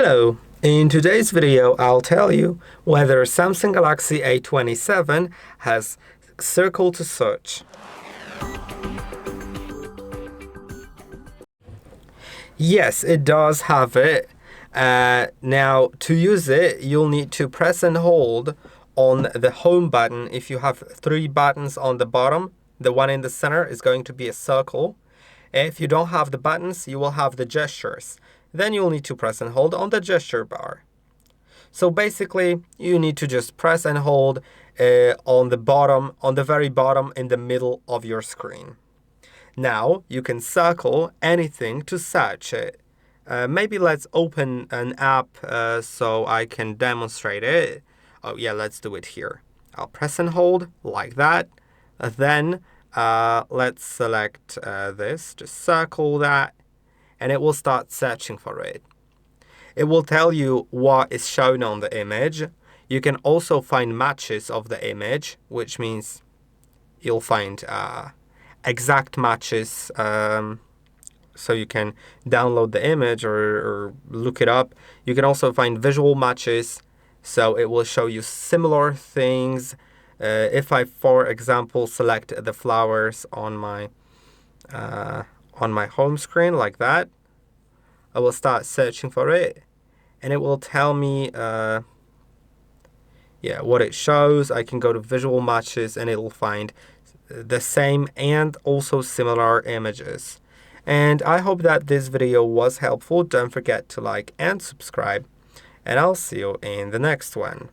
Hello, in today's video I'll tell you whether Samsung Galaxy A27 has circle to search. Yes, it does have it. Now to use it you'll need to press and hold on the home button. If you have three buttons on the bottom, the one in the center is going to be a circle. If you don't have the buttons, you will have the gestures. Then you'll need to press and hold on the gesture bar. So basically, you need to just press and hold on the very bottom in the middle of your screen. Now you can circle anything to search it. Maybe let's open an app so I can demonstrate it. Oh yeah, let's do it here. I'll press and hold like that. Then let's select this, just circle that, and it will start searching for it. It will tell you what is shown on the image. You can also find matches of the image, which means you'll find exact matches, so you can download the image or look it up. You can also find visual matches, so it will show you similar things. If I, for example, select the flowers on my home screen like that, I will start searching for it, and it will tell me what it shows. I can go to visual matches and it will find the same and also similar images. And I hope that this video was helpful. Don't forget to like and subscribe, and I'll see you in the next one.